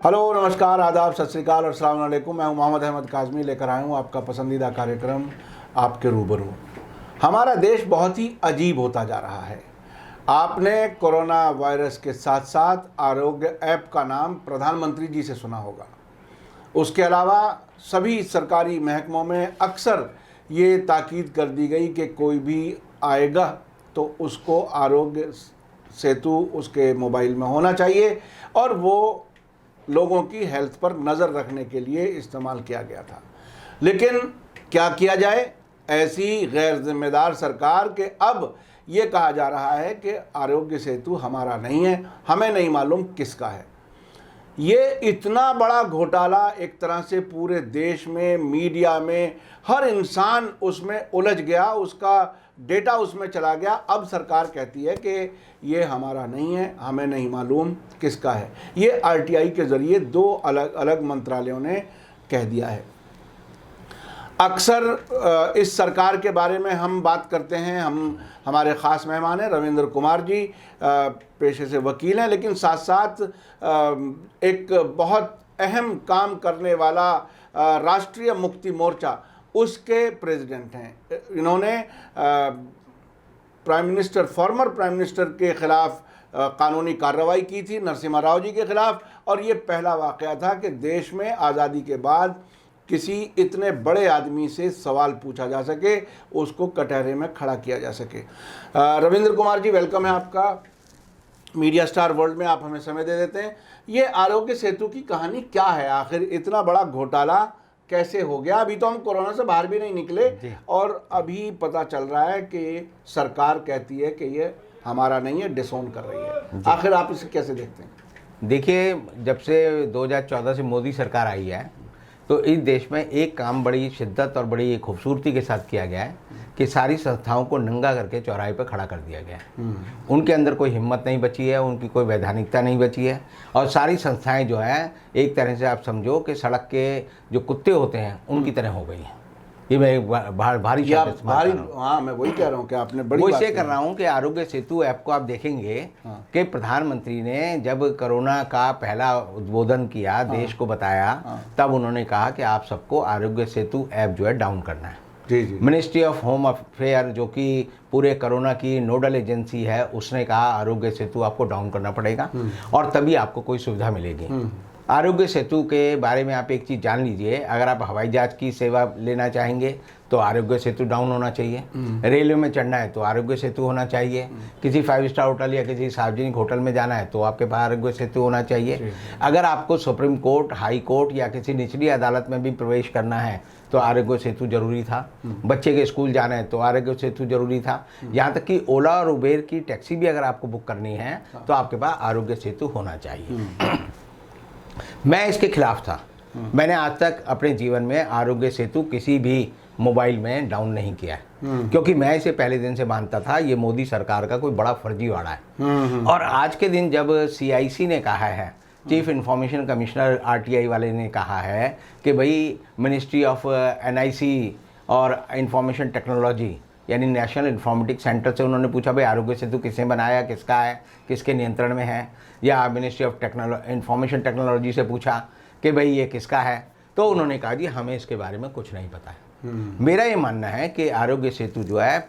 Hello, नमस्कार, आदाब, सत श्री अकाल और अस्सलाम वालेकुम। मैं हूं मोहम्मद अहमद काज़मी, लेकर आया हूं आपका पसंदीदा कार्यक्रम आपके रूबरू। हमारा देश बहुत ही अजीब होता जा रहा है। आपने कोरोना वायरस के साथ साथ आरोग्य ऐप का नाम प्रधानमंत्री जी से सुना होगा। उसके अलावा सभी सरकारी महकमों में अक्सर ये ताकीद कर दी गई कि कोई भी आएगा तो उसको आरोग्य सेतु उसके मोबाइल में होना चाहिए और वो लोगों की हेल्थ पर नज़र रखने के लिए इस्तेमाल किया गया था। लेकिन क्या किया जाए, ऐसी गैर जिम्मेदार सरकार के अब ये कहा जा रहा है कि आरोग्य सेतु हमारा नहीं है, हमें नहीं मालूम किसका है। ये इतना बड़ा घोटाला एक तरह से पूरे देश में, मीडिया में, हर इंसान उसमें उलझ गया, उसका डेटा उसमें चला गया। अब सरकार कहती है कि ये हमारा नहीं है, हमें नहीं मालूम किसका है। ये आरटीआई के ज़रिए दो अलग अलग मंत्रालयों ने कह दिया है। अक्सर इस सरकार के बारे में हम बात करते हैं। हमारे ख़ास मेहमान हैं रविंद्र कुमार जी, पेशे से वकील हैं, लेकिन साथ साथ एक बहुत अहम काम करने वाला राष्ट्रीय मुक्ति मोर्चा उसके प्रेसिडेंट हैं। इन्होंने फॉर्मर प्राइम मिनिस्टर के ख़िलाफ़ कानूनी कार्रवाई की थी, नरसिम्हा राव जी के ख़िलाफ़, और ये पहला वाक़या था कि देश में आज़ादी के बाद किसी इतने बड़े आदमी से सवाल पूछा जा सके, उसको कटहरे में खड़ा किया जा सके। रविंद्र कुमार जी, वेलकम है आपका मीडिया स्टार वर्ल्ड में, आप हमें समय दे देते हैं। ये आरोग्य सेतु की कहानी क्या है? आखिर इतना बड़ा घोटाला कैसे हो गया? अभी तो हम कोरोना से बाहर भी नहीं निकले और अभी पता चल रहा है कि सरकार कहती है कि ये हमारा नहीं है, डिसोन कर रही है। आखिर आप इसे कैसे देखते हैं? देखिए, जब से 2014 से मोदी सरकार आई है तो इस देश में एक काम बड़ी शिद्दत और बड़ी खूबसूरती के साथ किया गया है कि सारी संस्थाओं को नंगा करके चौराहे पर खड़ा कर दिया गया है। उनके अंदर कोई हिम्मत नहीं बची है, उनकी कोई वैधानिकता नहीं बची है, और सारी संस्थाएं जो हैं एक तरह से आप समझो कि सड़क के जो कुत्ते होते हैं उनकी तरह हो गई हैं। ये मैं भारी हाँ, मैं वही कह रहा हूँ कि आपने बड़ी वो इसे कर रहा हूँ कि आरोग्य सेतु ऐप को आप देखेंगे कि प्रधानमंत्री ने जब कोरोना का पहला उद्बोधन किया, देश को बताया, तब उन्होंने कहा कि आप सबको आरोग्य सेतु ऐप जो है डाउन करना है। जी। मिनिस्ट्री ऑफ होम अफेयर जो कि पूरे कोरोना की नोडल एजेंसी है, उसने कहा आरोग्य सेतु आपको डाउन करना पड़ेगा और तभी आपको कोई सुविधा मिलेगी। आरोग्य सेतु के बारे में आप एक चीज़ जान लीजिए, अगर आप हवाई जहाज की सेवा लेना चाहेंगे तो आरोग्य सेतु डाउन होना चाहिए। रेलवे में चढ़ना है तो आरोग्य सेतु होना चाहिए। किसी 5 स्टार होटल या किसी सार्वजनिक होटल में जाना है तो आपके पास आरोग्य सेतु होना चाहिए। अगर आपको सुप्रीम कोर्ट, हाई कोर्ट या किसी निचली अदालत में भी प्रवेश करना है तो आरोग्य सेतु जरूरी था। बच्चे के स्कूल जाना है तो आरोग्य सेतु जरूरी था। यहाँ तक कि ओला और उबेर की टैक्सी भी अगर आपको बुक करनी है तो आपके पास आरोग्य सेतु होना चाहिए। मैं इसके खिलाफ था। मैंने आज तक अपने जीवन में आरोग्य सेतु किसी भी मोबाइल में डाउन नहीं किया है, क्योंकि मैं इसे पहले दिन से मानता था ये मोदी सरकार का कोई बड़ा फर्जीवाड़ा है। और आज के दिन जब CIC ने कहा है, चीफ इंफॉर्मेशन कमिश्नर RTI वाले ने कहा है कि भाई मिनिस्ट्री ऑफ NIC और इंफॉर्मेशन टेक्नोलॉजी यानी नेशनल इंफॉर्मेटिक्स सेंटर से उन्होंने पूछा भाई आरोग्य सेतु किसने बनाया, किसका है, किसके नियंत्रण में है, या मिनिस्ट्री ऑफ इंफॉर्मेशन टेक्नोलॉजी से पूछा कि भाई ये किसका है, तो उन्होंने कहा जी हमें इसके बारे में कुछ नहीं पता है। मेरा ये मानना है कि आरोग्य सेतु जो है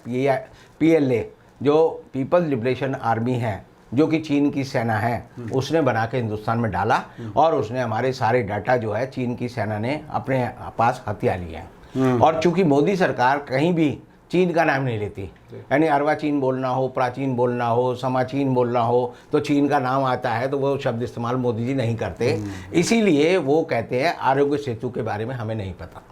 PLA जो पीपल्स लिबरेशन आर्मी है, जो कि चीन की सेना है, उसने बना के हिंदुस्तान में डाला और उसने हमारे सारे डाटा जो है चीन की सेना ने अपने पास हथिया लिए हैं। और चूंकि मोदी सरकार कहीं भी चीन का नाम नहीं लेती, यानी अर्वाचीन बोलना हो, प्राचीन बोलना हो, समाचीन बोलना हो तो चीन का नाम आता है तो वो शब्द इस्तेमाल मोदी जी नहीं करते। इसीलिए वो कहते हैं आरोग्य सेतु के बारे में हमें नहीं पता।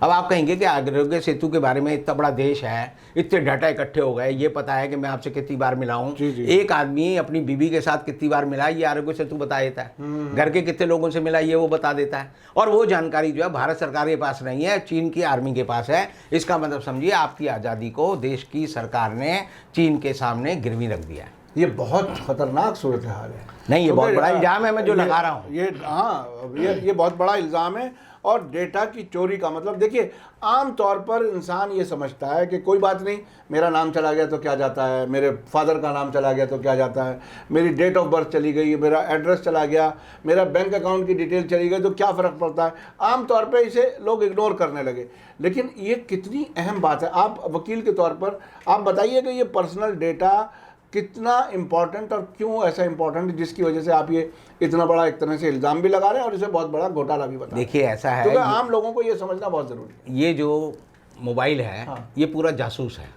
अब आप कहेंगे कि आरोग्य सेतु के बारे में इतना बड़ा देश है, इतने डाटा इकट्ठे हो गए, ये पता है कि मैं आपसे कितनी बार मिला हूँ, एक आदमी अपनी बीवी के साथ कितनी बार मिला ये आरोग्य सेतु बता देता है, घर के कितने लोगों से मिला ये वो बता देता है। और वो जानकारी जो है भारत सरकार के पास नहीं है, चीन की आर्मी के पास है। इसका मतलब समझिए आपकी आज़ादी को देश की सरकार ने चीन के सामने गिरवी रख दिया है। ये बहुत खतरनाक सूरत हाल है। नहीं, ये बहुत क्योंकि, बड़ा इल्ज़ाम है मैं जो लगा रहा हूँ। ये हाँ, ये बहुत बड़ा इल्ज़ाम है। और डेटा की चोरी का मतलब देखिए, आम तौर पर इंसान ये समझता है कि कोई बात नहीं, मेरा नाम चला गया तो क्या जाता है, मेरे फादर का नाम चला गया तो क्या जाता है, मेरी डेट ऑफ बर्थ चली गई, मेरा एड्रेस चला गया, मेरा बैंक अकाउंट की डिटेल चली गई तो क्या फ़र्क पड़ता है। आम तौर पे इसे लोग इग्नोर करने लगे, लेकिन ये कितनी अहम बात है। आप वकील के तौर पर आप बताइए कि ये पर्सनल डेटा कितना इम्पोर्टेंट और क्यों ऐसा इम्पोर्टेंट, जिसकी वजह से आप ये इतना बड़ा एक तरह से इल्ज़ाम भी लगा रहे हैं और इसे बहुत बड़ा घोटाला भी बता रहे हैं। देखिए ऐसा है, क्योंकि आम लोगों को ये समझना बहुत ज़रूरी है। ये जो मोबाइल है, हाँ। ये पूरा जासूस है।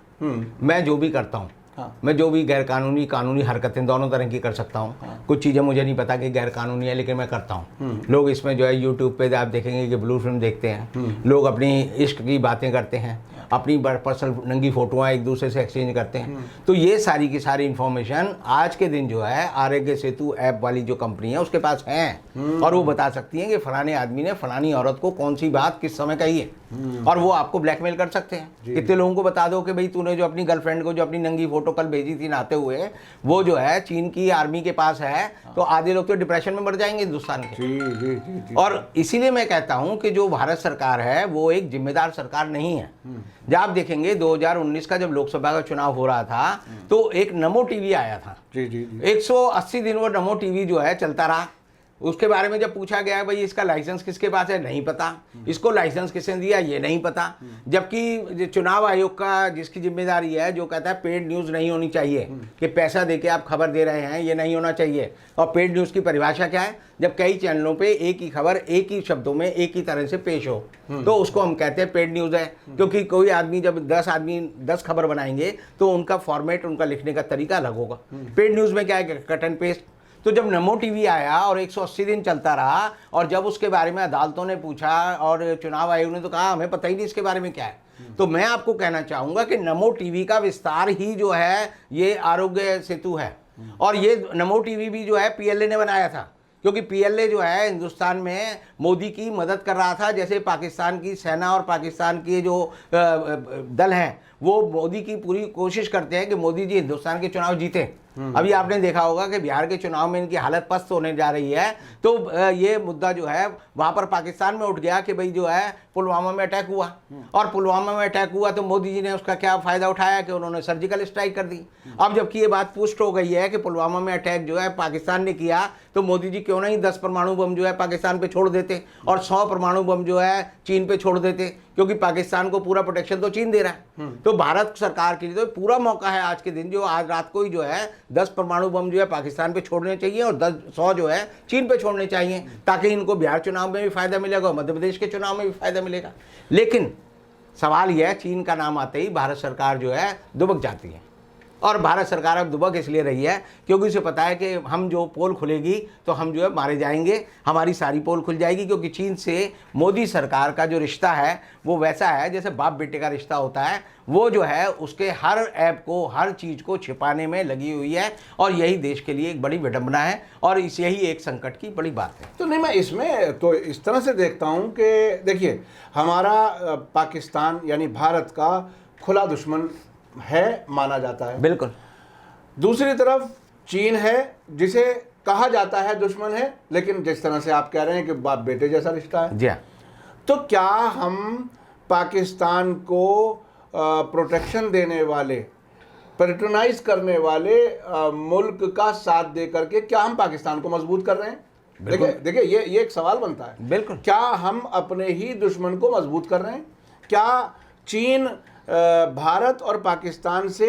मैं जो भी करता हूँ, हाँ। मैं जो भी गैर कानूनी कानूनी हरकतें दोनों तरह की कर सकता हूँ। हाँ। कुछ चीज़ें मुझे नहीं पता कि गैर कानूनी है, लेकिन मैं करता हूँ। लोग इसमें जो है यूट्यूब पे आप देखेंगे कि ब्लू फिल्म देखते हैं, लोग अपनी इश्क की बातें करते हैं, अपनी पर्सनल नंगी फोटोआँ एक दूसरे से एक्सचेंज करते हैं। तो ये सारी की सारी इन्फॉर्मेशन आज के दिन जो है आरोग्य सेतु ऐप वाली जो कंपनी है उसके पास है, और वो बता सकती हैं कि फलाने आदमी ने फलानी औरत को कौन सी बात किस समय कही है, और वो आपको ब्लैकमेल कर सकते हैं। कितने लोगों को बता दो कि भाई तूने जो अपनी गर्लफ्रेंड को जो अपनी नंगी फोटो कल भेजी थी नहाते हुए, वो जो है चीन की आर्मी के पास है, तो आधे लोग तो डिप्रेशन में मर जाएंगे हिंदुस्तान के। जी जी जी जी। और इसीलिए मैं कहता हूं कि जो भारत सरकार है वो एक जिम्मेदार सरकार नहीं है। जब आप देखेंगे 2019 का जब लोकसभा का चुनाव हो रहा था तो एक नमो टीवी आया था। जी जी जी। 180 दिन वो नमो टीवी जो है चलता रहा। उसके बारे में जब पूछा गया भाई इसका लाइसेंस किसके पास है, नहीं पता। इसको लाइसेंस किसने दिया, ये नहीं पता। जबकि चुनाव आयोग का जिसकी जिम्मेदारी है, जो कहता है पेड न्यूज़ नहीं होनी चाहिए, कि पैसा देके आप खबर दे रहे हैं, ये नहीं होना चाहिए। और पेड न्यूज़ की परिभाषा क्या है, जब कई चैनलों पे एक ही खबर एक ही शब्दों में एक ही तरह से पेश हो, तो उसको हम कहते हैं पेड न्यूज़ है। क्योंकि कोई आदमी जब 10 आदमी 10 खबर बनाएंगे तो उनका फॉर्मेट, उनका लिखने का तरीका अलग होगा। पेड न्यूज़ में क्या है, कट एंड पेस्ट। तो जब नमो टीवी आया और 180 दिन चलता रहा, और जब उसके बारे में अदालतों ने पूछा और चुनाव आयोग ने तो कहा हमें पता ही नहीं इसके बारे में क्या है, तो मैं आपको कहना चाहूँगा कि नमो टीवी का विस्तार ही जो है ये आरोग्य सेतु है। और ये नमो टीवी भी जो है पीएलए ने बनाया था, क्योंकि पीएलए जो है हिंदुस्तान में मोदी की मदद कर रहा था। जैसे पाकिस्तान की सेना और पाकिस्तान के जो दल हैं वो मोदी की पूरी कोशिश करते हैं कि मोदी जी हिंदुस्तान के चुनाव जीते। अभी आपने देखा होगा कि बिहार के चुनाव में इनकी हालत पस्त होने जा रही है, तो ये मुद्दा जो है वहाँ पर पाकिस्तान में उठ गया कि भाई जो है पुलवामा में अटैक हुआ, और पुलवामा में अटैक हुआ तो मोदी जी ने उसका क्या फ़ायदा उठाया कि उन्होंने सर्जिकल स्ट्राइक कर दी। अब जबकि ये बात पुष्ट हो गई है कि पुलवामा में अटैक जो है पाकिस्तान ने किया, तो मोदी जी क्यों नहीं 10 परमाणु बम जो है पाकिस्तान पे छोड़ देते और 100 परमाणु बम जो है चीन पे छोड़ देते, क्योंकि पाकिस्तान को पूरा प्रोटेक्शन तो चीन दे रहा है। तो भारत सरकार के लिए तो पूरा मौका है आज के दिन, जो आज रात को ही जो है 10 परमाणु बम जो है पाकिस्तान पे छोड़ने चाहिए और 100 जो है चीन पे छोड़ने चाहिए, ताकि इनको बिहार चुनाव में भी फायदा मिलेगा और मध्य प्रदेश के चुनाव में भी फायदा मिलेगा। लेकिन सवाल यह है, चीन का नाम आते ही भारत सरकार जो है दुबक जाती है। और भारत सरकार अब दुबक इसलिए रही है क्योंकि उसे पता है कि हम जो पोल खुलेगी तो हम जो है मारे जाएंगे, हमारी सारी पोल खुल जाएगी। क्योंकि चीन से मोदी सरकार का जो रिश्ता है वो वैसा है जैसे बाप बेटे का रिश्ता होता है। वो जो है उसके हर ऐप को, हर चीज़ को छिपाने में लगी हुई है, और यही देश के लिए एक बड़ी विडंबना है और इस यही एक संकट की बड़ी बात है। तो नहीं, मैं इसमें तो इस तरह से देखता हूँ कि देखिए, हमारा पाकिस्तान यानी भारत का खुला दुश्मन है, माना जाता है। बिल्कुल। दूसरी तरफ चीन है जिसे कहा जाता है दुश्मन है, लेकिन जिस तरह से आप कह रहे हैं कि बाप बेटे जैसा रिश्ता है। जी हाँ। तो क्या हम पाकिस्तान को प्रोटेक्शन देने वाले, पैट्रोनाइज करने वाले मुल्क का साथ दे करके क्या हम पाकिस्तान को मजबूत कर रहे हैं? देखिए ये एक सवाल बनता है। बिल्कुल। क्या हम अपने ही दुश्मन को मजबूत कर रहे हैं? क्या चीन भारत और पाकिस्तान से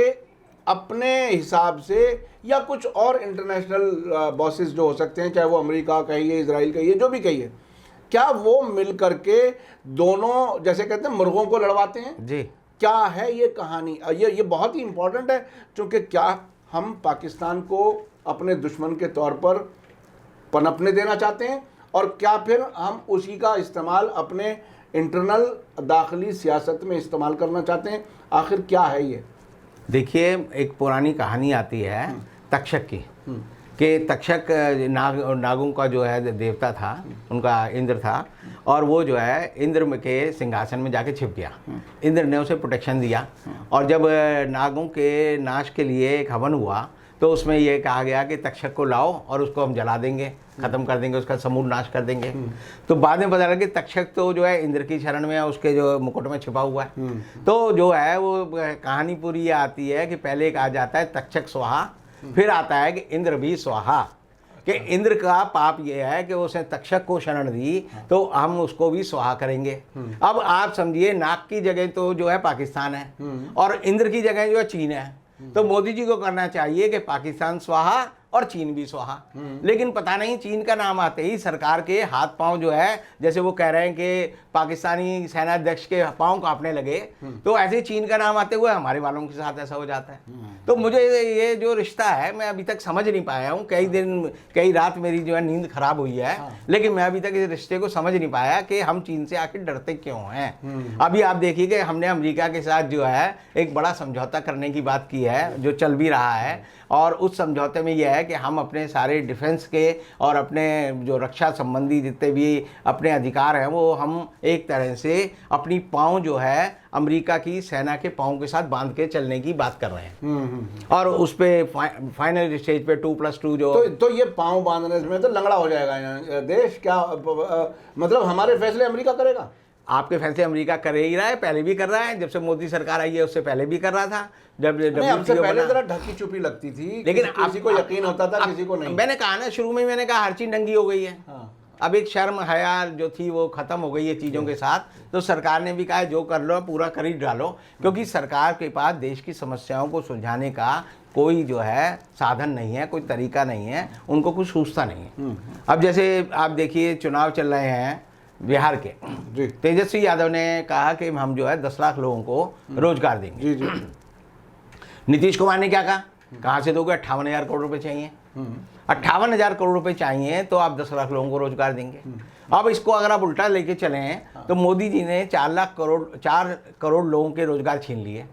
अपने हिसाब से या कुछ और इंटरनेशनल बॉसेस जो हो सकते हैं, चाहे वो अमेरिका कहिए, इजराइल कहिए, जो भी कहिए, क्या वो मिल करके दोनों जैसे कहते हैं मुर्गों को लड़वाते हैं? जी। क्या है ये कहानी? ये बहुत ही इंपॉर्टेंट है, क्योंकि क्या हम पाकिस्तान को अपने दुश्मन के तौर पर पनपने देना चाहते हैं, और क्या फिर हम उसी का इस्तेमाल अपने इंटरनल दाखिली सियासत में इस्तेमाल करना चाहते हैं? आखिर क्या है ये? देखिए, एक पुरानी कहानी आती है तक्षक की, कि तक्षक नागों का जो है देवता था, उनका इंद्र था, और वो जो है इंद्र के सिंहासन में जाके छिप गया। इंद्र ने उसे प्रोटेक्शन दिया, और जब नागों के नाश के लिए एक हवन हुआ तो उसमें ये कहा गया कि तक्षक को लाओ और उसको हम जला देंगे, ख़त्म कर देंगे, उसका समूल नाश कर देंगे। तो बाद में पता लगा कि तक्षक तो जो है इंद्र की शरण में, उसके जो मुकुट में छिपा हुआ है। तो जो है वो कहानी पूरी ये आती है कि पहले कहा जाता है तक्षक स्वाहा, फिर आता है कि इंद्र भी स्वाहा, कि इंद्र का पाप ये है कि उसने तक्षक को शरण दी तो हम उसको भी स्वाहा करेंगे। अब आप समझिए, नाक की जगह तो जो है पाकिस्तान है और इंद्र की जगह जो है चीन है। तो मोदी जी को करना चाहिए कि पाकिस्तान स्वाहा और चीन भी स्वाहा। लेकिन पता नहीं चीन का नाम आते ही सरकार के हाथ पांव जो है, जैसे वो कह रहे हैं कि पाकिस्तानी सेनाध्यक्ष के पांव कांपने लगे, तो ऐसे चीन का नाम आते हुए हमारे वालों के साथ ऐसा हो जाता है। तो मुझे ये जो रिश्ता है मैं अभी तक समझ नहीं पाया हूँ। कई रात मेरी जो है नींद खराब हुई है, लेकिन मैं अभी तक इस रिश्ते को समझ नहीं पाया कि हम चीन से आखिर डरते क्यों हैं। अभी आप देखिए कि हमने अमेरिका के साथ जो है एक बड़ा समझौता करने की बात की है, जो चल भी रहा है, और उस समझौते में यह है कि हम अपने सारे डिफेंस के और अपने जो रक्षा संबंधी जितने भी अपने अधिकार हैं वो हम एक तरह से अपनी पाँव जो है अमेरिका की सेना के पाँव के साथ बांध के चलने की बात कर रहे हैं। और उस पे फाइनल स्टेज पे 2+2 जो तो ये पाँव बांधने में तो लंगड़ा हो जाएगा देश। क्या मतलब हमारे फैसले अमेरिका करेगा? आपके फैसले अमेरिका कर ही रहा है, पहले भी कर रहा है। जब से मोदी सरकार आई है उससे पहले भी कर रहा था। जब हमसे पहले जरा ढकी चुपी लगती थी, लेकिन किसी को यकीन होता था, किसी को नहीं। मैंने कहा ना शुरू में, मैंने कहा हर चीज नंगी हो गई है। अब एक शर्म हया जो थी वो खत्म हो गई है चीज़ों के साथ। तो सरकार ने भी कहा जो कर लो पूरा कर ही डालो, क्योंकि सरकार के पास देश की समस्याओं को सुलझाने का कोई जो है साधन नहीं है, कोई तरीका नहीं है, उनको कुछ सूझता नहीं है। अब जैसे आप देखिए चुनाव चल रहे हैं बिहार के, तेजस्वी यादव ने कहा कि हम जो है 10 लाख लोगों को रोजगार देंगे। नीतीश कुमार ने क्या कहा, कहाँ से दोगे? 58,000 करोड़ रुपए चाहिए। 58,000 करोड़ रुपए चाहिए तो आप 10 लाख लोगों को रोजगार देंगे। अब इसको अगर आप उल्टा लेके चलें तो मोदी जी ने 4 करोड़ लोगों के रोजगार छीन लिए।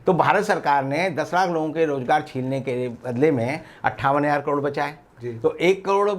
तो भारत सरकार ने 10 लाख लोगों के रोजगार छीनने के बदले में 58,000 करोड़ बचाए। तो 1 करोड़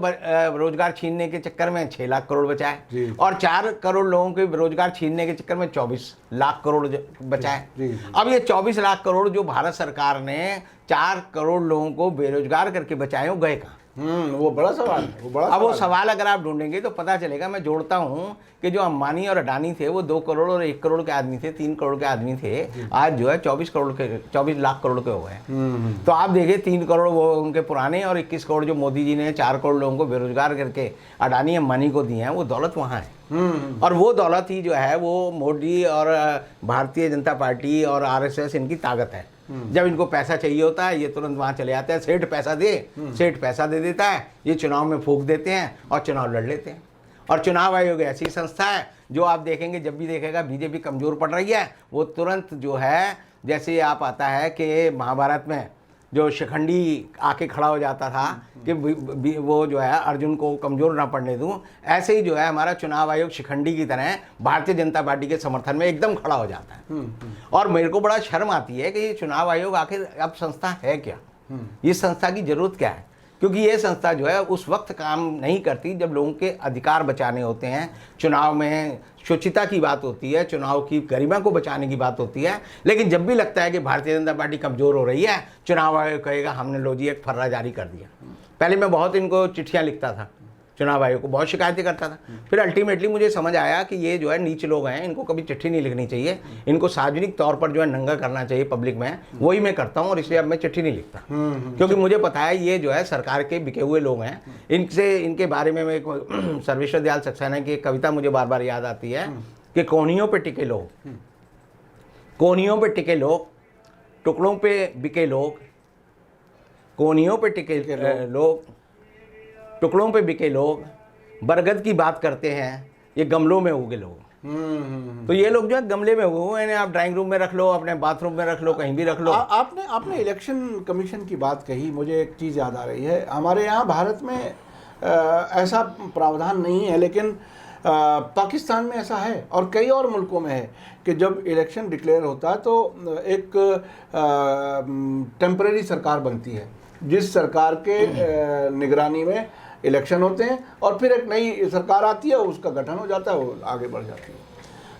रोजगार छीनने के चक्कर में 6 लाख करोड़ बचाए, और 4 करोड़ लोगों के रोजगार छीनने के चक्कर में 24 लाख करोड़ बचाए। अब ये 24 लाख करोड़ जो भारत सरकार ने 4 करोड़ लोगों को बेरोजगार करके बचाए, वो गए कहाँ? वो बड़ा सवाल है। अब वो सवाल अगर आप ढूंढेंगे तो पता चलेगा। मैं जोड़ता हूँ कि जो अंबानी और अडानी थे वो 2 करोड़ और 1 करोड़ के आदमी थे, 3 करोड़ के आदमी थे। आज जो है 24 लाख करोड़ के हो गए। तो आप देखिए 3 करोड़ वो उनके पुराने और 21 करोड़ जो मोदी जी ने 4 करोड़ लोगों को बेरोजगार करके अडानी अंबानी को दिए हैं, वो दौलत वहाँ है। और वो दौलत ही जो है वो मोदी और भारतीय जनता पार्टी और RSS इनकी ताकत है। जब इनको पैसा चाहिए होता है ये तुरंत वहां चले जाते हैं। सेठ पैसा दे, सेठ पैसा दे देता है, ये चुनाव में फूंक देते हैं और चुनाव लड़ लेते हैं। और चुनाव आयोग ऐसी संस्था है जो आप देखेंगे, जब भी देखेगा बीजेपी कमजोर पड़ रही है, वो तुरंत जो है, जैसे आप आता है कि महाभारत में जो शिखंडी आके खड़ा हो जाता था कि वो जो है अर्जुन को कमज़ोर ना पड़ने दूं, ऐसे ही जो है हमारा चुनाव आयोग शिखंडी की तरह भारतीय जनता पार्टी के समर्थन में एकदम खड़ा हो जाता है। और मेरे को बड़ा शर्म आती है कि ये चुनाव आयोग आखिर अब संस्था है क्या? ये संस्था की ज़रूरत क्या है? क्योंकि ये संस्था जो है उस वक्त काम नहीं करती जब लोगों के अधिकार बचाने होते हैं, चुनाव में शुचिता की बात होती है, चुनाव की गरिमा को बचाने की बात होती है। लेकिन जब भी लगता है कि भारतीय जनता पार्टी कमज़ोर हो रही है, चुनाव आयोग कहेगा हमने लो जी एक फर्रा जारी कर दिया। पहले मैं बहुत इनको चिट्ठियाँ लिखता था, चुनाव आयोग को बहुत शिकायतें करता था। फिर अल्टीमेटली मुझे समझ आया कि ये जो है नीच लोग हैं, इनको कभी चिट्ठी नहीं लिखनी चाहिए, इनको सार्वजनिक तौर पर जो है नंगा करना चाहिए पब्लिक में। वही मैं करता हूँ और इसलिए अब मैं चिट्ठी नहीं लिखता, क्योंकि मुझे पता है ये जो है सरकार के बिके हुए लोग हैं। इनके बारे में मैं सर्वेश्वर दयाल सक्सेना की एक कविता मुझे बार बार याद आती है कि कोहनियों पे टिके लोग, कोहनियों पे टिके लोग, टुकड़ों पे बिके लोग, कोहनियों पे टिके लोग, टुकड़ों पे बिके लोग, बरगद की बात करते हैं ये गमलों में उगे लोग। तो ये लोग जो है गमले में उगे हुए हैं, आप ड्राइंग रूम में रख लो, अपने बाथरूम में रख लो, कहीं भी रख लो। आपने इलेक्शन कमीशन की बात कही, मुझे एक चीज़ याद आ रही है। हमारे यहाँ भारत में ऐसा प्रावधान नहीं है, लेकिन पाकिस्तान में ऐसा है और कई और मुल्कों में है कि जब इलेक्शन डिक्लेयर होता है तो एक टेम्परेरी सरकार बनती है, जिस सरकार के निगरानी में इलेक्शन होते हैं, और फिर एक नई सरकार आती है, उसका गठन हो जाता है, वो आगे बढ़ जाती है,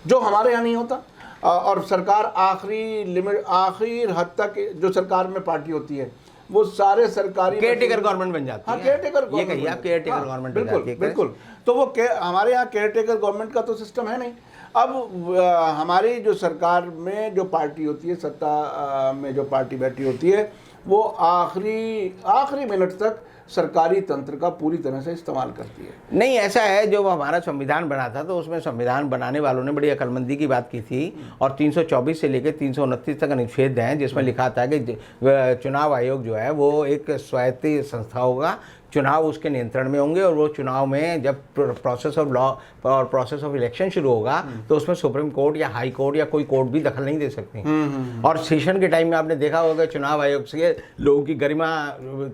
जो हमारे यहाँ नहीं होता। और सरकार आखिरी हद तक जो सरकार में पार्टी होती है वो सारे सरकारी केयरटेकर गवर्नमेंट बन जाती हाँ, है। केयरटेकर ये कहिए आप केयरटेकर हाँ, गवर्नमेंट बिल्कुल बिल्कुल। तो वो हमारे यहाँ केयरटेकर गवर्नमेंट का तो सिस्टम है नहीं। अब हमारी जो सरकार में जो पार्टी होती है, सत्ता में जो पार्टी बैठी होती है, वो आखिरी मिनट तक सरकारी तंत्र का पूरी तरह से इस्तेमाल करती है। नहीं, ऐसा है, जो हमारा संविधान बना था तो उसमें संविधान बनाने वालों ने बड़ी अक्लमंदी की बात की थी, और 324 से लेकर 329 तक अनुच्छेद हैं जिसमें लिखा था कि चुनाव आयोग जो है वो एक स्वायत्त संस्था होगा, चुनाव उसके नियंत्रण में होंगे, और वो चुनाव में जब प्रोसेस ऑफ लॉ और प्रोसेस ऑफ इलेक्शन शुरू होगा तो उसमें सुप्रीम कोर्ट या हाई कोर्ट या कोई कोर्ट भी दखल नहीं दे सकती। और सेशन के टाइम में आपने देखा होगा चुनाव आयोग से लोगों की गरिमा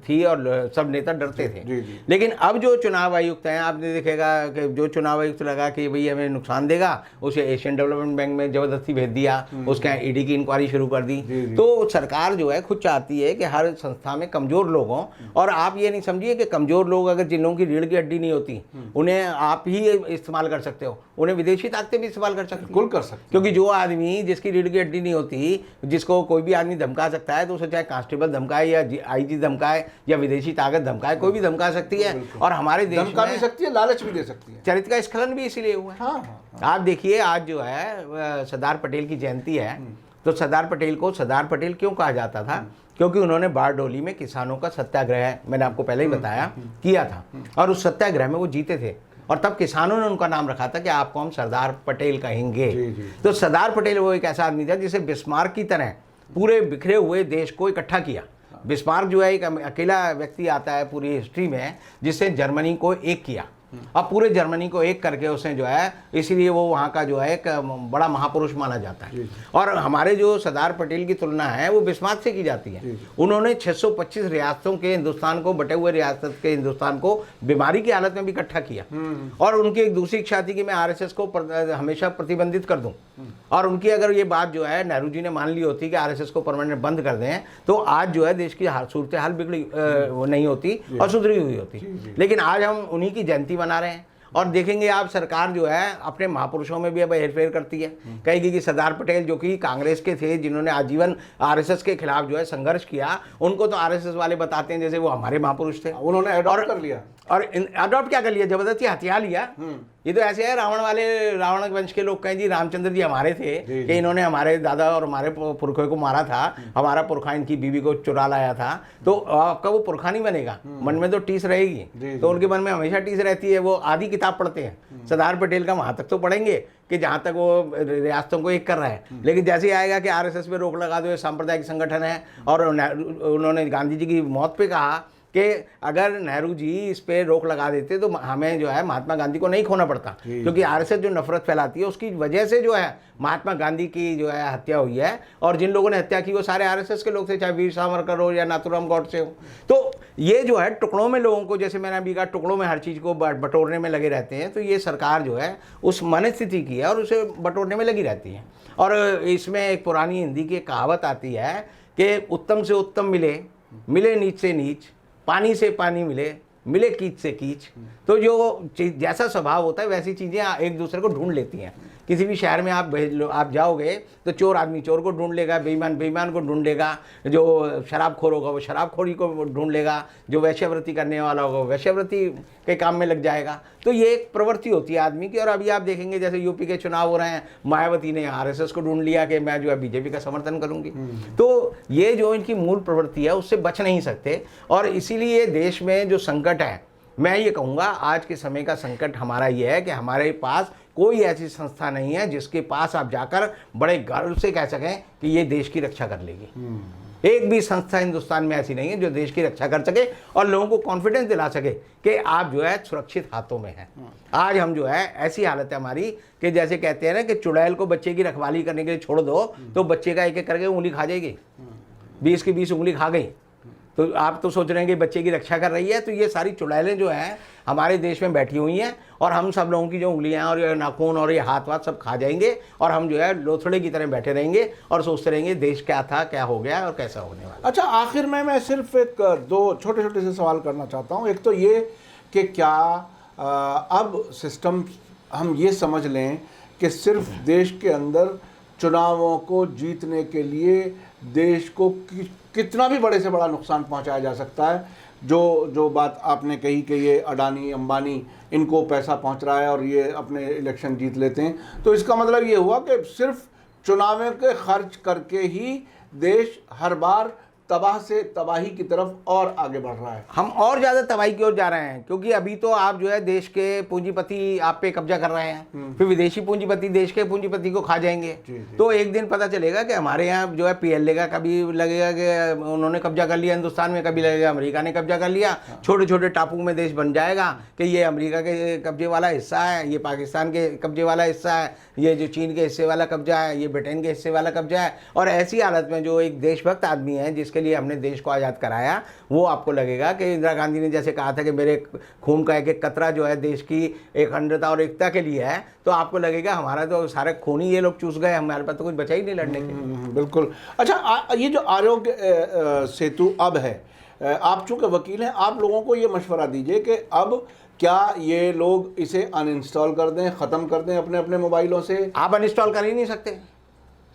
थी और सब नेता डरते थे। लेकिन अब जो चुनाव आयुक्त हैं, आपने देखेगा कि जो चुनाव आयुक्त लगा कि भाई हमें नुकसान देगा, उसे एशियन डेवलपमेंट बैंक में जबरदस्ती भेज दिया, उसके यहाँ ईडी की इंक्वायरी शुरू कर दी। तो सरकार जो है खुद चाहती है कि हर संस्था में कमजोर लोग हों, और आप ये नहीं समझिए कि कमजोर लोग, अगर जिन लोगों की रीढ़ की हड्डी नहीं होती उन्हें आप ही इस्तेमाल कर सकते हो, उन्हें विदेशी ताकतें भी इस्तेमाल कर सकते हो, बिल्कुल कर सकते हो। क्योंकि जो आदमी जिसकी रीढ़ की हड्डी नहीं होती, जिसको कोई भी आदमी धमका सकता है, तो उसे चाहे कांस्टेबल धमकाए या आईजी धमकाए या विदेशी ताकत धमकाए, कोई भी धमका सकती है। और हमारे देश धमका भी सकती है, लालच भी दे सकती है। चरित्र का स्खलन भी इसीलिए हुआ है। हाँ। आप देखिए, आज जो है सरदार पटेल की जयंती है, तो सरदार पटेल को सरदार पटेल क्यों कहा जाता था? क्योंकि उन्होंने बारडोली में किसानों का सत्याग्रह, मैंने आपको पहले ही बताया, किया था, और उस सत्याग्रह में वो जीते थे, और तब किसानों ने उनका नाम रखा था कि आपको हम सरदार पटेल कहेंगे। तो सरदार पटेल वो एक ऐसा आदमी था जिसे बिस्मार्क की तरह पूरे बिखरे हुए देश को इकट्ठा किया। बिस्मार्क जो है एक अकेला व्यक्ति आता है पूरी हिस्ट्री में जिससे जर्मनी को एक किया। अब पूरे जर्मनी को एक करके उसने जो है, इसीलिए वो वहाँ का जो है एक बड़ा महापुरुष माना जाता है। और हमारे जो सरदार पटेल की तुलना है वो बिस्मार्क से की जाती है। उन्होंने 625 रियासतों के हिंदुस्तान को, बटे हुए रियासत के हिंदुस्तान को बीमारी की हालत में भी इकट्ठा किया। और उनकी एक दूसरी इच्छा थी कि मैं आरएसएस को हमेशा प्रतिबंधित कर दूं, और उनकी अगर ये बात जो है नेहरू जी ने मान ली होती कि आरएसएस को परमानेंट बंद कर दें, तो आज जो है देश की सूरत हाल बिगड़ी नहीं होती और सुधरी हुई होती। लेकिन आज हम उन्हीं की जयंती बना रहे हैं, और देखेंगे आप सरकार जो है अपने महापुरुषों में भी अब हेरफेर करती है। कहेगी कि सरदार पटेल जो कि कांग्रेस के थे, जिन्होंने आजीवन आरएसएस के खिलाफ जो है संघर्ष किया, उनको तो आरएसएस वाले बताते हैं जैसे वो हमारे महापुरुष थे। उन्होंने अडॉप्ट कर लिया, और अडॉप्ट क्या कर लिया, जबरदस्ती हथिया लिया। ये तो ऐसे है, रावण वंश के लोग कहें जी रामचंद्र जी हमारे थे कि इन्होंने हमारे दादा और हमारे पुरखों को मारा था, हमारा पुरखा इनकी बीवी को चुरा लाया था, तो आपका वो पुरखा नहीं बनेगा, मन में तो टीस रहेगी। तो उनके मन में हमेशा टीस रहती है। वो आधी किताब पढ़ते हैं सरदार पटेल का, वहां तक तो पढ़ेंगे कि जहाँ तक वो रियासतों को एक कर रहा है, लेकिन जैसे ही आएगा कि आरएसएस पे रोक लगा दो, ये सांप्रदायिक संगठन है, और उन्होंने गांधी जी की मौत पे कहा कि अगर नेहरू जी इस पे रोक लगा देते तो हमें जो है महात्मा गांधी को नहीं खोना पड़ता, क्योंकि आरएसएस जो नफरत फैलाती है उसकी वजह से जो है महात्मा गांधी की जो है हत्या हुई है, और जिन लोगों ने हत्या की वो सारे आरएसएस के लोग थे, चाहे वीर सावरकर हो या नाथूराम गौडसे हो। तो ये जो है टुकड़ों में लोगों को, जैसे मैंने अभी कहा, टुकड़ों में हर चीज़ को बटोरने में लगे रहते हैं। तो ये सरकार जो है उस मनस्थिति की है और उसे बटोरने में लगी रहती है। और इसमें एक पुरानी हिंदी की कहावत आती है कि उत्तम से उत्तम मिले, मिले नीच से नीच, पानी से पानी मिले, मिले कीच से कीच। तो जो जैसा स्वभाव होता है वैसी चीज़ें एक दूसरे को ढूंढ लेती हैं। किसी भी शहर में आप जाओगे तो चोर आदमी चोर को ढूंढ लेगा, बेईमान बेईमान को ढूंढ लेगा, जो शराबखोर होगा वो शराबखोरी को ढूंढ लेगा, जो वैश्यवृत्ति करने वाला होगा वो वैश्यवृत्ति के काम में लग जाएगा। तो ये एक प्रवृत्ति होती है आदमी की। और अभी आप देखेंगे जैसे यूपी के चुनाव हो रहे हैं, मायावती ने आरएसएस को ढूंढ लिया कि मैं जो है बीजेपी का समर्थन करूंगी। तो ये जो इनकी मूल प्रवृत्ति है उससे बच नहीं सकते। और इसीलिए देश में जो संकट है, मैं ये कहूँगा आज के समय का संकट हमारा ये है कि हमारे पास कोई ऐसी संस्था नहीं है जिसके पास आप जाकर बड़े गर्व से कह सकें कि ये देश की रक्षा कर लेगी। एक भी संस्था हिंदुस्तान में ऐसी नहीं है जो देश की रक्षा कर सके और लोगों को कॉन्फिडेंस दिला सके कि आप जो है सुरक्षित हाथों में हैं। आज हम जो है ऐसी हालत है हमारी कि जैसे कहते हैं ना कि चुड़ैल को बच्चे की रखवाली करने के लिए छोड़ दो तो बच्चे का एक एक करके उंगली खा जाएगी, 20 की 20 उंगली खा गई। तो आप तो सोच रहे हैं कि बच्चे की रक्षा कर रही है। तो ये सारी चुड़ैलें जो हैं हमारे देश में बैठी हुई हैं और हम सब लोगों की जो उंगलियां और ये नाखून और ये हाथ वाथ सब खा जाएंगे और हम जो है लोथड़े की तरह बैठे रहेंगे और सोचते रहेंगे देश क्या था, क्या हो गया और कैसा होने वाला। अच्छा, आखिर में मैं सिर्फ एक दो छोटे छोटे से सवाल करना चाहता हूँ। एक तो ये कि क्या अब सिस्टम हम ये समझ लें कि सिर्फ देश के अंदर चुनावों को जीतने के लिए देश को कितना भी बड़े से बड़ा नुकसान पहुंचाया जा सकता है। जो बात आपने कही कि ये अडानी अंबानी इनको पैसा पहुंच रहा है और ये अपने इलेक्शन जीत लेते हैं, तो इसका मतलब ये हुआ कि सिर्फ चुनावों के खर्च करके ही देश हर बार तबाह से तबाही की तरफ और आगे बढ़ रहा है। हम और ज़्यादा तबाही की ओर जा रहे हैं, क्योंकि अभी तो आप जो है देश के पूंजीपति आप पे कब्जा कर रहे हैं, फिर विदेशी पूंजीपति देश के पूंजीपति को खा जाएंगे। तो एक दिन पता चलेगा कि हमारे यहाँ जो है PLA का कभी लगेगा कि उन्होंने कब्जा कर लिया हिंदुस्तान में, कभी लगेगा अमेरिका ने कब्जा कर लिया। छोटे छोटे टापू में देश बन जाएगा कि ये अमेरिका के कब्जे वाला हिस्सा है, ये पाकिस्तान के कब्जे वाला हिस्सा है, ये जो चीन के हिस्से वाला कब्जा है, ये ब्रिटेन के हिस्से वाला कब्जा है। और ऐसी हालत में जो एक देशभक्त आदमी है जिसके लिए हमने देश को आज़ाद कराया, वो आपको लगेगा कि इंदिरा गांधी ने जैसे कहा था कि मेरे खून का एक एक कतरा जो है देश की अखंडता और एकता के लिए है, तो आपको लगेगा हमारा तो सारे खून ही ये लोग चूस गए, हमारे पास तो कुछ बचा ही नहीं लड़ने के। बिल्कुल। अच्छा, ये जो आरोग्य सेतु अब है, आप चूँकि वकील हैं, आप लोगों को ये मशवरा दीजिए कि अब क्या ये लोग इसे अनइंस्टॉल कर दें, ख़त्म कर दें अपने अपने मोबाइलों से? आप अनइंस्टॉल कर ही नहीं सकते।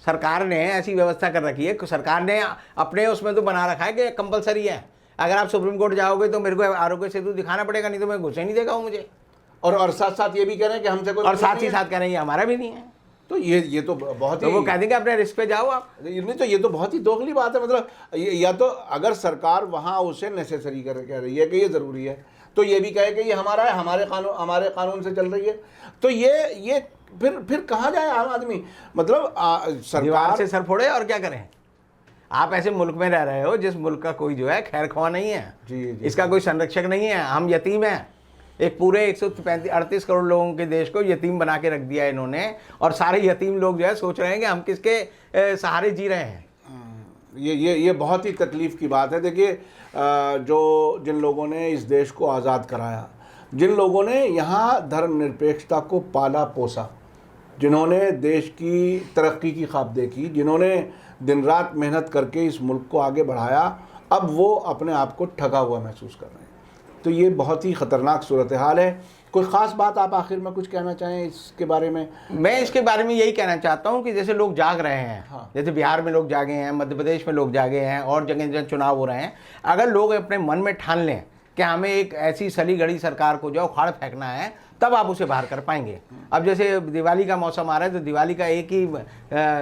सरकार ने ऐसी व्यवस्था कर रखी है, सरकार ने अपने उसमें तो बना रखा है कि कंपलसरी है। अगर आप सुप्रीम कोर्ट जाओगे तो मेरे को आरोग्य सेतु दिखाना पड़ेगा, नहीं तो मैं घुस ही नहीं देगा वो मुझे। और साथ साथ ये भी कह रहे हैं कि हमसे कोई, और साथ ही साथ कह रहे हैं हमारा भी नहीं है। तो ये तो बहुत ही, तो वो कह देंगे अपने रिस्क पे जाओ आप। नहीं तो ये तो बहुत ही दोगली बात है। मतलब या तो अगर सरकार वहाँ उसे नेसेसरी कर कह रही है कि ये ज़रूरी है, तो ये भी कहे कि ये हमारा है, हमारे कानून से चल रही है, तो ये फिर कहाँ जाए आम आदमी? मतलब सरकार से सर फोड़े और क्या करें। आप ऐसे मुल्क में रह रहे हो जिस मुल्क का कोई जो है खैर ख्वाह नहीं है, जी। इसका कोई संरक्षक नहीं है। हम यतीम हैं। एक पूरे 138 करोड़ लोगों के देश को यतीम बना के रख दिया इन्होंने, और सारे यतीम लोग जो है सोच रहे हैं कि हम किसके सहारे जी रहे हैं। ये बहुत ही तकलीफ़ की बात है। देखिए, जिन लोगों ने इस देश को आज़ाद कराया, जिन लोगों ने यहाँ धर्मनिरपेक्षता को पाला पोसा, जिन्होंने देश की तरक्की की ख्वाब देखी, जिन्होंने दिन रात मेहनत करके इस मुल्क को आगे बढ़ाया, अब वो अपने आप को ठगा हुआ महसूस कर रहे हैं। तो ये बहुत ही ख़तरनाक सूरत हाल है। कोई ख़ास बात आप आखिर में कुछ कहना चाहें इसके बारे में? मैं इसके बारे में यही कहना चाहता हूँ कि जैसे लोग जाग रहे हैं, हाँ। जैसे बिहार में लोग जागे हैं, मध्य प्रदेश में लोग जागे हैं, और जगह जगह चुनाव हो रहे हैं, अगर लोग अपने मन में ठान लें कि हमें एक ऐसी सली गड़ी सरकार को जो उखाड़ फेंकना है, तब आप उसे बाहर कर पाएंगे। अब जैसे दिवाली का मौसम आ रहा है, तो दिवाली का एक ही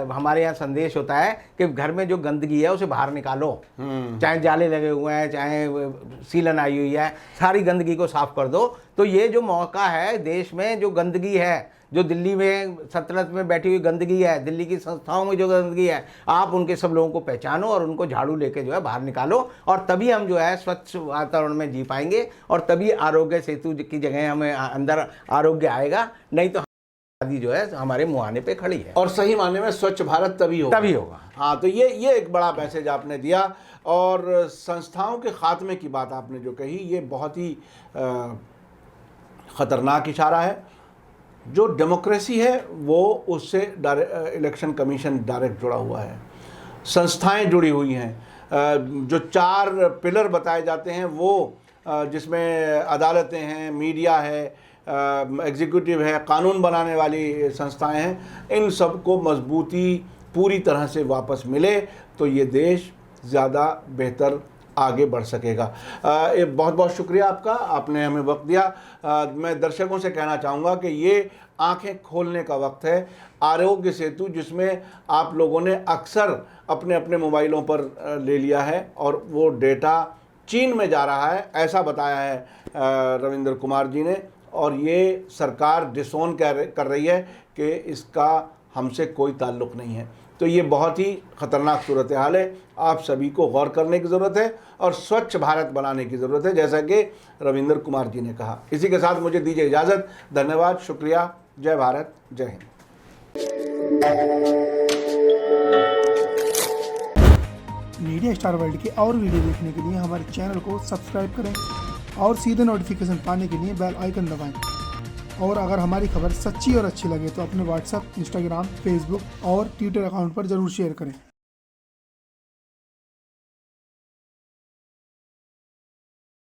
हमारे यहाँ संदेश होता है कि घर में जो गंदगी है उसे बाहर निकालो, चाहे जाले लगे हुए हैं, चाहे सीलन आई हुई है, सारी गंदगी को साफ कर दो। तो ये जो मौका है, देश में जो गंदगी है, जो दिल्ली में सल्तनत में बैठी हुई गंदगी है, दिल्ली की संस्थाओं में जो गंदगी है, आप उनके सब लोगों को पहचानो और उनको झाड़ू लेके जो है बाहर निकालो, और तभी हम जो है स्वच्छ वातावरण में जी पाएंगे, और तभी आरोग्य सेतु की जगह हमें अंदर आरोग्य आएगा। नहीं तो आदि जो है हमारे मुहाने पे खड़ी है। और सही मायने में स्वच्छ भारत तभी होगा। हाँ, तो ये एक बड़ा मैसेज आपने दिया। और संस्थाओं के खात्मे की बात आपने जो कही, ये बहुत ही ख़तरनाक इशारा है। जो डेमोक्रेसी है वो उससे इलेक्शन कमीशन डायरेक्ट जुड़ा हुआ है, संस्थाएं जुड़ी हुई हैं। जो 4 पिलर बताए जाते हैं वो, जिसमें अदालतें हैं, मीडिया है, एग्जीक्यूटिव है, कानून बनाने वाली संस्थाएं हैं, इन सब को मजबूती पूरी तरह से वापस मिले तो ये देश ज़्यादा बेहतर आगे बढ़ सकेगा। बहुत बहुत शुक्रिया आपका, आपने हमें वक्त दिया। मैं दर्शकों से कहना चाहूँगा कि ये आंखें खोलने का वक्त है। आरोग्य सेतु, जिसमें आप लोगों ने अक्सर अपने अपने मोबाइलों पर ले लिया है और वो डेटा चीन में जा रहा है, ऐसा बताया है रविंद्र कुमार जी ने, और ये सरकार डिसोन कर रही है कि इसका हमसे कोई ताल्लुक़ नहीं है। तो ये बहुत ही ख़तरनाक सूरत हाल है। आप सभी को गौर करने की ज़रूरत है और स्वच्छ भारत बनाने की ज़रूरत है, जैसा कि रविंद्र कुमार जी ने कहा। इसी के साथ मुझे दीजिए इजाज़त। धन्यवाद, शुक्रिया, जय भारत, जय हिंद। मीडिया स्टार वर्ल्ड के और वीडियो देखने के लिए हमारे चैनल को सब्सक्राइब करें और सीधे नोटिफिकेशन पाने के लिए बेल आइकन दबाएं। और अगर हमारी खबर सच्ची और अच्छी लगे तो अपने व्हाट्सएप, इंस्टाग्राम, फेसबुक और ट्विटर अकाउंट पर ज़रूर शेयर करें।